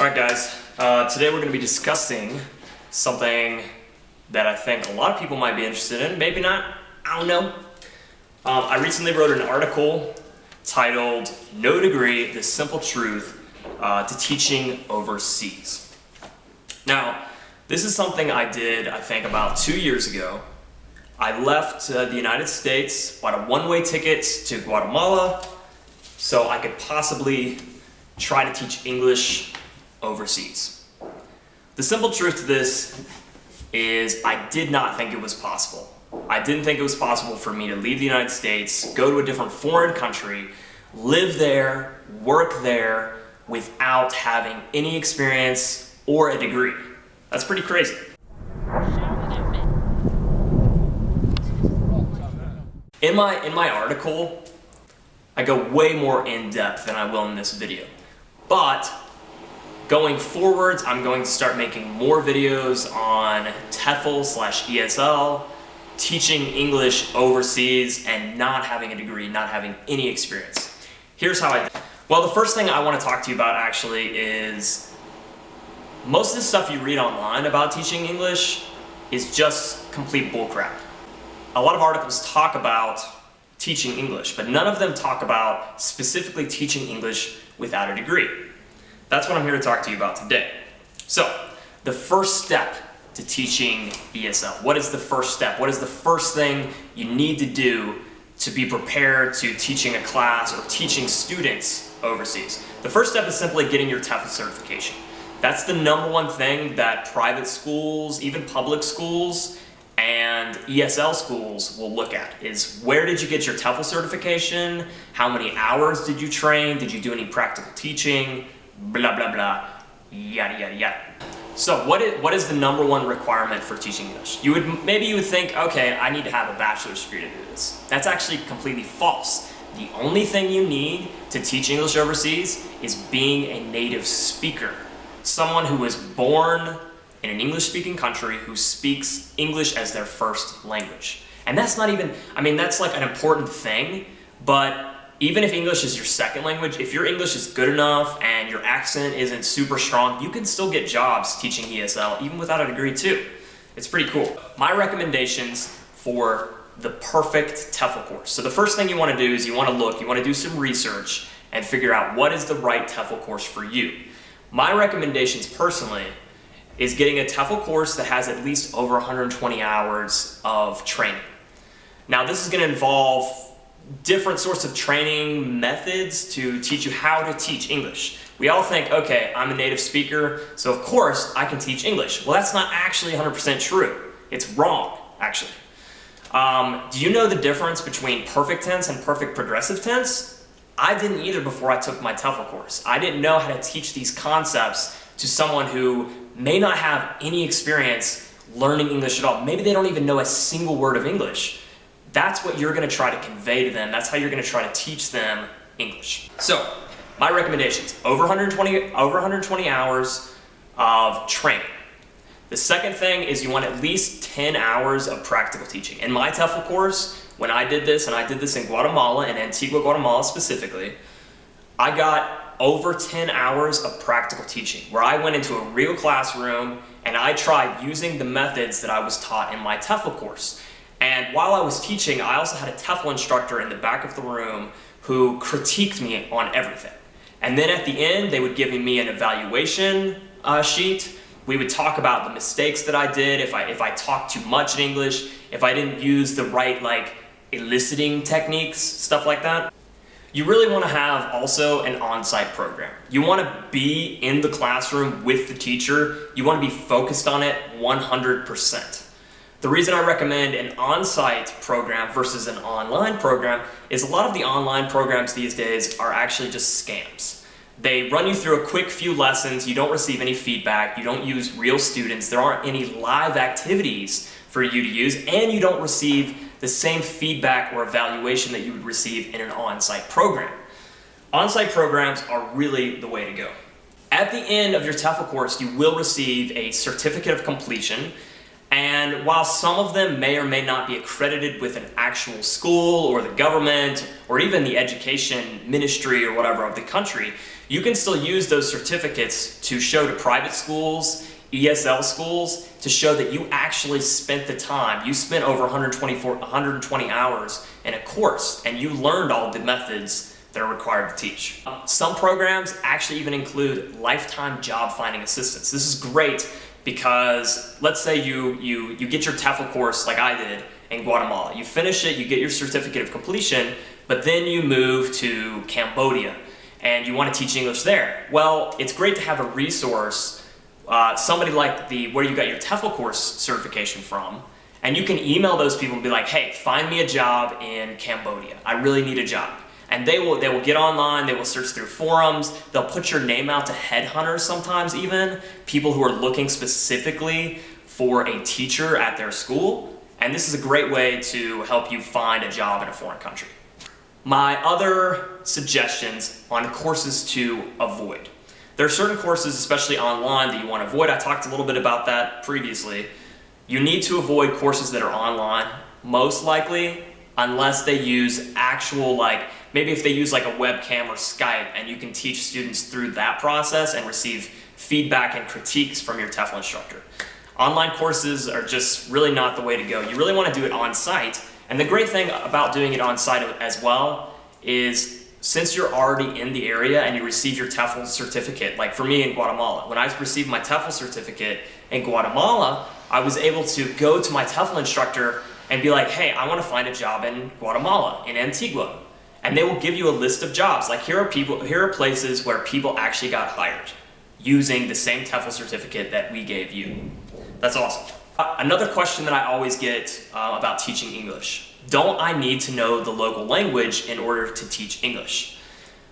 Alright guys, today we're going to be discussing something that I think a lot of people might be interested in, maybe not, I don't know. I recently wrote an article titled, "No Degree, the Simple Truth to Teaching Overseas." Now, this is something I did, I think, about 2 years ago. I left the United States, bought a one-way ticket to Guatemala, so I could possibly try to teach English overseas. The simple truth to this is I did not think it was possible. I didn't think it was possible for me to leave the United States, go to a different foreign country, live there, work there, without having any experience or a degree. That's pretty crazy. In my article, I go way more in depth than I will in this video. But going forwards, I'm going to start making more videos on TEFL/ESL, teaching English overseas and not having a degree, not having any experience. Here's how I do it. Well, the first thing I want to talk to you about actually is most of the stuff you read online about teaching English is just complete bullcrap. A lot of articles talk about teaching English, but none of them talk about specifically teaching English without a degree. That's what I'm here to talk to you about today. So, the first step to teaching ESL. What is the first step? What is the first thing you need to do to be prepared to teaching a class or teaching students overseas? The first step is simply getting your TEFL certification. That's the number one thing that private schools, even public schools, and ESL schools will look at is where did you get your TEFL certification? How many hours did you train? Did you do any practical teaching? Blah, blah, blah, yada, yada, yada. So what is the number one requirement for teaching English? Maybe you would think, okay, I need to have a bachelor's degree to do this. That's actually completely false. The only thing you need to teach English overseas is being a native speaker. Someone who was born in an English-speaking country who speaks English as their first language. And that's not even, that's like an important thing, but even if English is your second language, if your English is good enough and your accent isn't super strong, you can still get jobs teaching ESL even without a degree too. It's pretty cool. My recommendations for the perfect TEFL course. So the first thing you want to do is you want to do some research and figure out what is the right TEFL course for you. My recommendations personally is getting a TEFL course that has at least over 120 hours of training. Now this is going to involve different sorts of training methods to teach you how to teach English. We all think, okay, I'm a native speaker, so of course I can teach English. Well, that's not actually 100% true. It's wrong, actually. Do you know the difference between perfect tense and perfect progressive tense? I didn't either before I took my TEFL course. I didn't know how to teach these concepts to someone who may not have any experience learning English at all. Maybe they don't even know a single word of English. That's what you're going to try to convey to them. That's how you're going to try to teach them English. So, my recommendations, over 120 hours of training. The second thing is you want at least 10 hours of practical teaching. In my TEFL course, when I did this, and I did this in Guatemala, in Antigua, Guatemala specifically, I got over 10 hours of practical teaching, where I went into a real classroom and I tried using the methods that I was taught in my TEFL course. And while I was teaching, I also had a TEFL instructor in the back of the room who critiqued me on everything. And then at the end, they would give me an evaluation sheet. We would talk about the mistakes that I did, if I talked too much in English, if I didn't use the right eliciting techniques, stuff like that. You really want to have also an on-site program. You want to be in the classroom with the teacher. You want to be focused on it 100%. The reason I recommend an on-site program versus an online program is a lot of the online programs these days are actually just scams. They run you through a quick few lessons, you don't receive any feedback, you don't use real students, there aren't any live activities for you to use, and you don't receive the same feedback or evaluation that you would receive in an on-site program. On-site programs are really the way to go. At the end of your TEFL course, you will receive a certificate of completion. And while some of them may or may not be accredited with an actual school or the government or even the education ministry or whatever of the country, you can still use those certificates to show to private schools, ESL schools, to show that you actually spent the time. You spent over 120 hours in a course and you learned all the methods that are required to teach. Some programs actually even include lifetime job finding assistance. This is great because let's say you get your TEFL course like I did in Guatemala. You finish it, you get your certificate of completion, but then you move to Cambodia and you want to teach English there. Well, it's great to have a resource, somebody like where you got your TEFL course certification from, and you can email those people and be like, hey, find me a job in Cambodia. I really need a job. And they will get online, they will search through forums, they'll put your name out to headhunters sometimes even, people who are looking specifically for a teacher at their school. And this is a great way to help you find a job in a foreign country. My other suggestions on courses to avoid. There are certain courses, especially online, that you want to avoid. I talked a little bit about that previously. You need to avoid courses that are online, most likely, unless they use actual, maybe if they use like a webcam or Skype and you can teach students through that process and receive feedback and critiques from your TEFL instructor. Online courses are just really not the way to go. You really want to do it on site. And the great thing about doing it on site as well is since you're already in the area and you receive your TEFL certificate, like for me in Guatemala, when I received my TEFL certificate in Guatemala, I was able to go to my TEFL instructor and be like, hey, I want to find a job in Guatemala, in Antigua. And they will give you a list of jobs. Like here are places where people actually got hired using the same TEFL certificate that we gave you. That's awesome. Another question that I always get about teaching English. Don't I need to know the local language in order to teach English?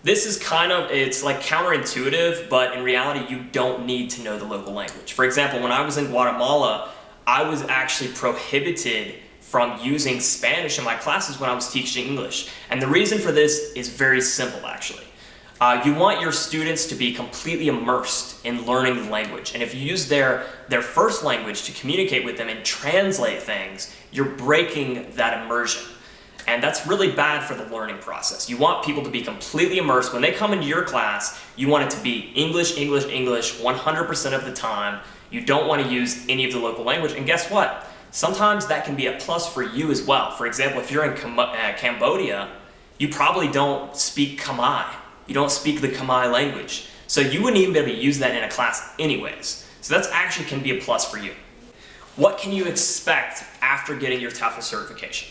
This is it's like counterintuitive, but in reality, you don't need to know the local language. For example, when I was in Guatemala, I was actually prohibited from using Spanish in my classes when I was teaching English. And the reason for this is very simple, actually. You want your students to be completely immersed in learning the language. And if you use their first language to communicate with them and translate things, you're breaking that immersion. And that's really bad for the learning process. You want people to be completely immersed. When they come into your class, you want it to be English, English, English 100% of the time. You don't want to use any of the local language. And guess what? Sometimes that can be a plus for you as well. For example, if you're in Cambodia, you probably don't speak Khmer. You don't speak the Khmer language. So you wouldn't even be able to use that in a class anyways. So that's actually can be a plus for you. What can you expect after getting your TEFL certification?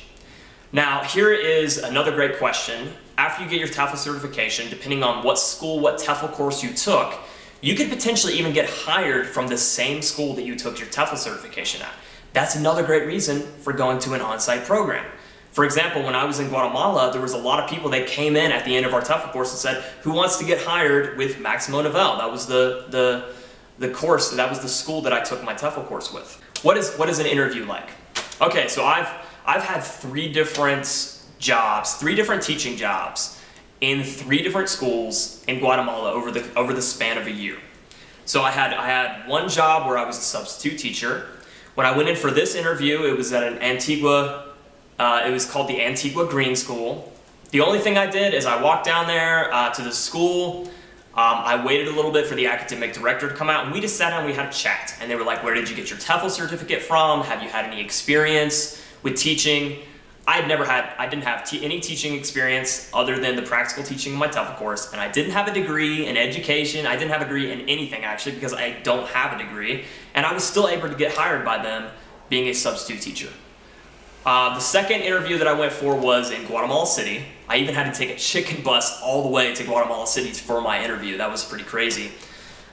Now, here is another great question. After you get your TEFL certification, depending on what school, what TEFL course you took, you could potentially even get hired from the same school that you took your TEFL certification at. That's another great reason for going to an on-site program. For example, when I was in Guatemala, there was a lot of people that came in at the end of our TEFL course and said, who wants to get hired with Maximo Novel? That was the course, that was the school that I took my TEFL course with. What is an interview like? Okay, so I've had 3 different jobs, 3 different teaching jobs in 3 different schools in Guatemala over the span of a year. So I had one job where I was a substitute teacher. When I went in for this interview, it was at an Antigua, it was called the Antigua Green School. The only thing I did is I walked down there to the school, I waited a little bit for the academic director to come out, and we just sat down and we had a chat. And they were like, where did you get your TEFL certificate from? Have you had any experience with teaching? I didn't have any teaching experience other than the practical teaching in my TEFL course, and I didn't have a degree in education. I didn't have a degree in anything actually because I don't have a degree, and I was still able to get hired by them being a substitute teacher. The second interview that I went for was in Guatemala City. I even had to take a chicken bus all the way to Guatemala City for my interview. That was pretty crazy.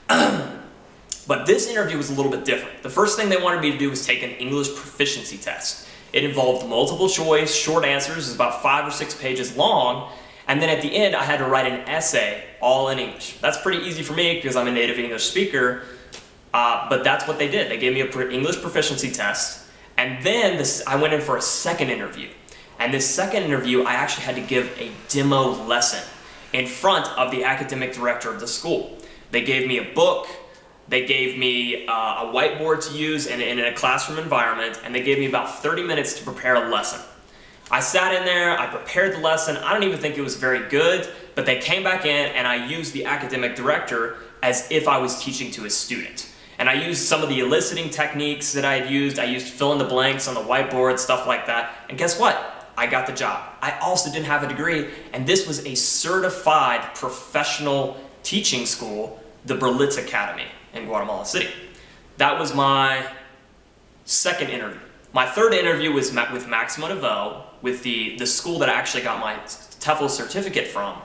But this interview was a little bit different. The first thing they wanted me to do was take an English proficiency test. It involved multiple choice, short answers, it was about 5 or 6 pages long, and then at the end I had to write an essay all in English. That's pretty easy for me because I'm a native English speaker, but that's what they did. They gave me an English proficiency test, and then I went in for a second interview. And this second interview, I actually had to give a demo lesson in front of the academic director of the school. They gave me a book, They gave me a whiteboard to use in a classroom environment, and they gave me about 30 minutes to prepare a lesson. I sat in there, I prepared the lesson. I don't even think it was very good, but they came back in and I used the academic director as if I was teaching to a student. And I used some of the eliciting techniques that I had used. I used fill in the blanks on the whiteboard, stuff like that. And guess what? I got the job. I also didn't have a degree, and this was a certified professional teaching school, the Berlitz Academy in Guatemala City. That was my second interview. My third interview was with Maximo TEFL, with the school that I actually got my TEFL certificate from.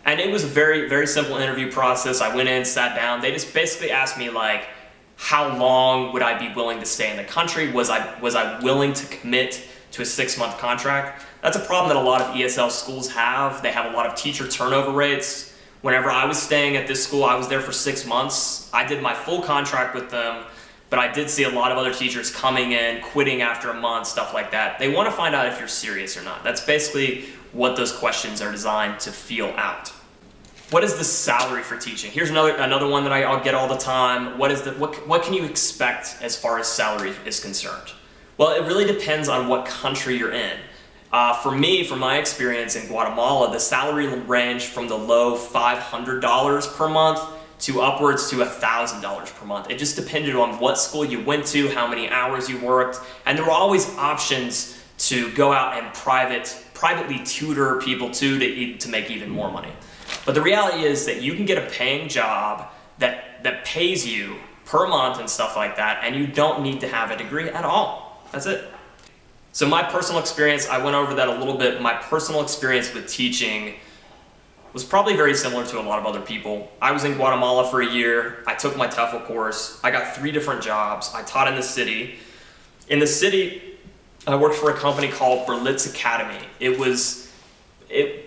And it was a very, very simple interview process. I went in, sat down. They just basically asked me, like, how long would I be willing to stay in the country? Was I willing to commit to a 6-month contract? That's a problem that a lot of ESL schools have. They have a lot of teacher turnover rates. Whenever I was staying at this school, I was there for 6 months. I did my full contract with them, but I did see a lot of other teachers coming in, quitting after a month, stuff like that. They want to find out if you're serious or not. That's basically what those questions are designed to feel out. What is the salary for teaching? Here's another one that I'll get all the time. What can you expect as far as salary is concerned? Well, it really depends on what country you're in. For me, from my experience in Guatemala, the salary ranged from the low $500 per month to upwards to $1,000 per month. It just depended on what school you went to, how many hours you worked, and there were always options to go out and privately tutor people to make even more money. But the reality is that you can get a paying job that pays you per month and stuff like that, and you don't need to have a degree at all. That's it. So my personal experience, I went over that a little bit. My personal experience with teaching was probably very similar to a lot of other people. I was in Guatemala for a year. I took my TEFL course. I got 3 different jobs. I taught in the city. In the city, I worked for a company called Berlitz Academy. It was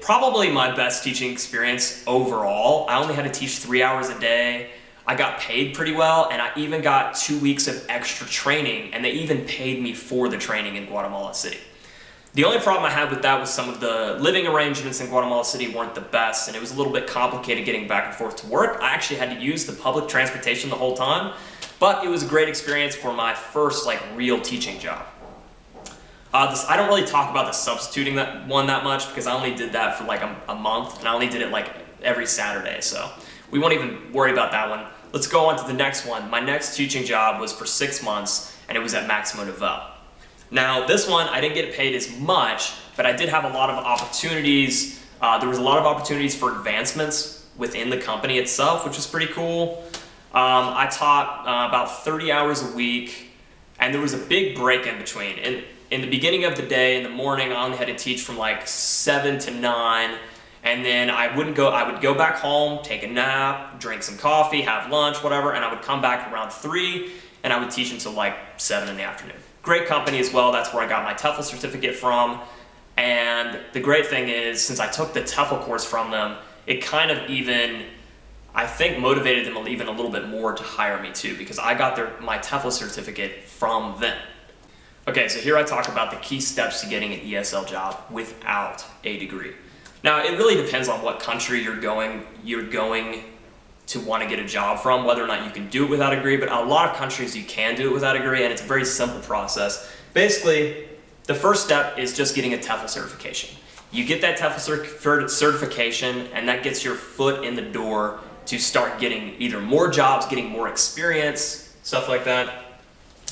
probably my best teaching experience overall. I only had to teach 3 hours a day. I got paid pretty well, and I even got 2 weeks of extra training, and they even paid me for the training in Guatemala City. The only problem I had with that was some of the living arrangements in Guatemala City weren't the best, and it was a little bit complicated getting back and forth to work. I actually had to use the public transportation the whole time, but it was a great experience for my first real teaching job. I don't really talk about the substituting that much because I only did that for a month, and I only did it every Saturday, so we won't even worry about that one. Let's go on to the next one. My next teaching job was for 6 months, and it was at Maximo TEFL. Now, this one, I didn't get paid as much, but I did have a lot of opportunities. There was a lot of opportunities for advancements within the company itself, which was pretty cool. I taught about 30 hours a week, and there was a big break in between. In the beginning of the day, in the morning, I only had to teach from 7 to 9, and then I would go back home, take a nap, drink some coffee, have lunch, whatever, and I would come back around 3, and I would teach until 7 in the afternoon. Great company as well. That's where I got my TEFL certificate from. And the great thing is, since I took the TEFL course from them, it kind of even, I think, motivated them even a little bit more to hire me too, because I got my TEFL certificate from them. Okay, so here I talk about the key steps to getting an ESL job without a degree. Now, it really depends on what country you're going to want to get a job from, whether or not you can do it without a degree, but a lot of countries you can do it without a degree, and it's a very simple process. Basically, the first step is just getting a TEFL certification. You get that TEFL certification, and that gets your foot in the door to start getting either more jobs, getting more experience, stuff like that.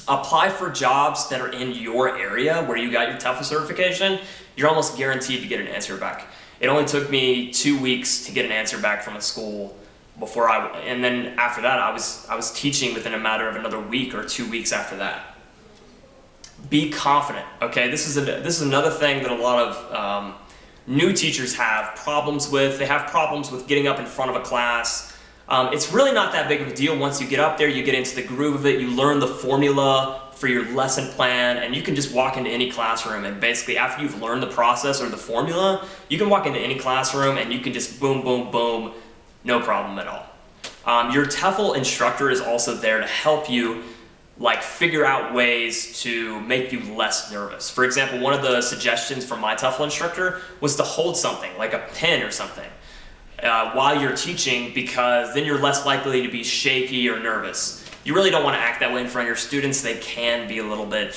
Apply for jobs that are in your area where you got your TEFL certification. You're almost guaranteed to get an answer back. It only took me 2 weeks to get an answer back from a school and then after that I was teaching within a matter of another week or 2 weeks after that. Be confident, okay? This is another thing that a lot of new teachers have problems with. They have problems with getting up in front of a class. It's really not that big of a deal once you get up there, you get into the groove of it, you learn the formula for your lesson plan, and you can just walk into any classroom and basically after you've learned the process or the formula, you can walk into any classroom and you can just boom, boom, boom, no problem at all. Your TEFL instructor is also there to help you figure out ways to make you less nervous. For example, one of the suggestions from my TEFL instructor was to hold something, like a pen or something. while you're teaching, because then you're less likely to be shaky or nervous. You really don't want to act that way in front of your students. They can be a little bit.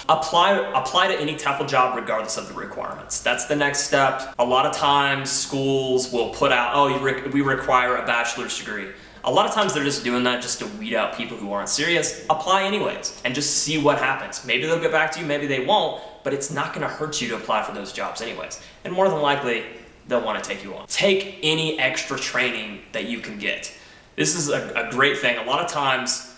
Apply to any TEFL job regardless of the requirements. That's the next step. A lot of times schools will put out, oh, we require a bachelor's degree. A lot of times they're just doing that just to weed out people who aren't serious. Apply anyways and just see what happens. Maybe they'll get back to you, maybe they won't, but it's not going to hurt you to apply for those jobs anyways. And more than likely, they'll want to take you on. Take any extra training that you can get. This is a great thing. A lot of times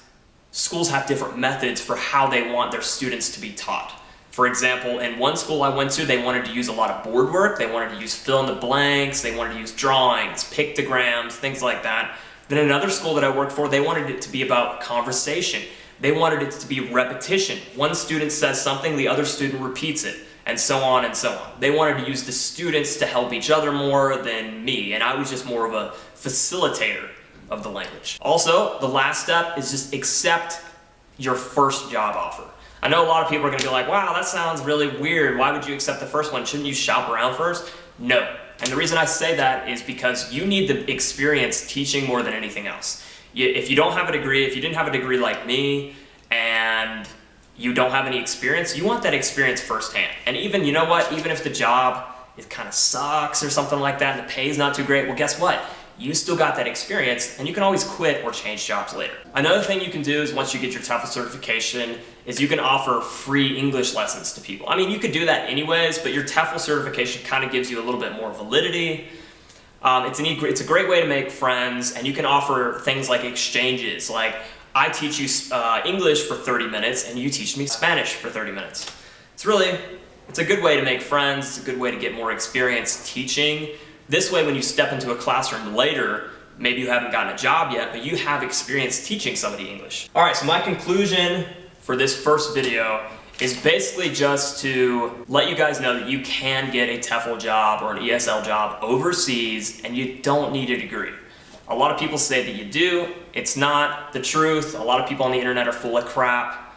schools have different methods for how they want their students to be taught. For example, in one school I went to, they wanted to use a lot of board work. They wanted to use fill in the blanks. They wanted to use drawings, pictograms, things like that. Then another school that I worked for, they wanted it to be about conversation. They wanted it to be repetition. One student says something, the other student repeats it, and so on and so on. They wanted to use the students to help each other more than me, and I was just more of a facilitator of the language. Also, the last step is just accept your first job offer. I know a lot of people are going to be like, wow, that sounds really weird. Why would you accept the first one? Shouldn't you shop around first? No. And the reason I say that is because you need the experience teaching more than anything else. If you don't have a degree, if you didn't have a degree like me, and you don't have any experience, you want that experience firsthand. And even, you know what, even if the job, it kind of sucks or something like that, and the pay is not too great, well, guess what? You still got that experience, and you can always quit or change jobs later. Another thing you can do is once you get your TEFL certification is you can offer free English lessons to people. I mean, you could do that anyways, but your TEFL certification kind of gives you a little bit more validity. It's a great way to make friends, and you can offer things like exchanges, like I teach you English for 30 minutes and you teach me Spanish for 30 minutes. It's a good way to make friends. It's a good way to get more experience teaching. This way, when you step into a classroom later, maybe you haven't gotten a job yet, but you have experience teaching somebody English. All right, so my conclusion for this first video is basically just to let you guys know that you can get a TEFL job or an ESL job overseas and you don't need a degree. A lot of people say that you do. It's not the truth. A lot of people on the internet are full of crap.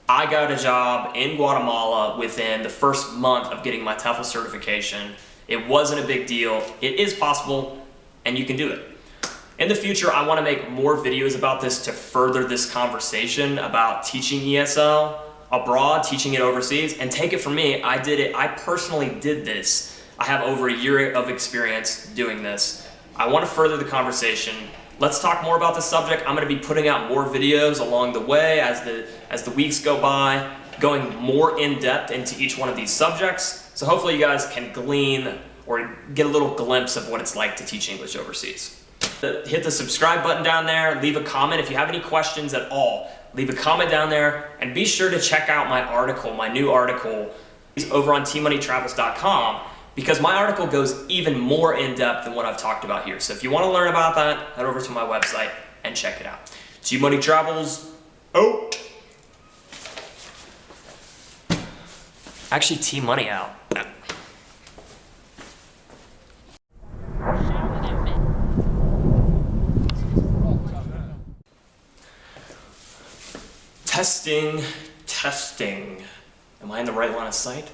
I got a job in Guatemala within the first month of getting my TEFL certification. It wasn't a big deal. It is possible, and you can do it. In the future, I want to make more videos about this to further this conversation about teaching ESL abroad, teaching it overseas, and take it from me. I did it. I personally did this. I have over a year of experience doing this. I want to further the conversation. Let's talk more about this subject. I'm going to be putting out more videos along the way as the weeks go by, going more in depth into each one of these subjects. So hopefully you guys can glean or get a little glimpse of what it's like to teach English overseas. Hit the subscribe button down there, leave a comment. If you have any questions at all, leave a comment down there, and be sure to check out my article, my new article, over on tmoneytravels.com, because my article goes even more in depth than what I've talked about here. So if you want to learn about that, head over to my website and check it out. T-Money Travels, out. Actually, T-Money out. Testing. Am I in the right line of sight?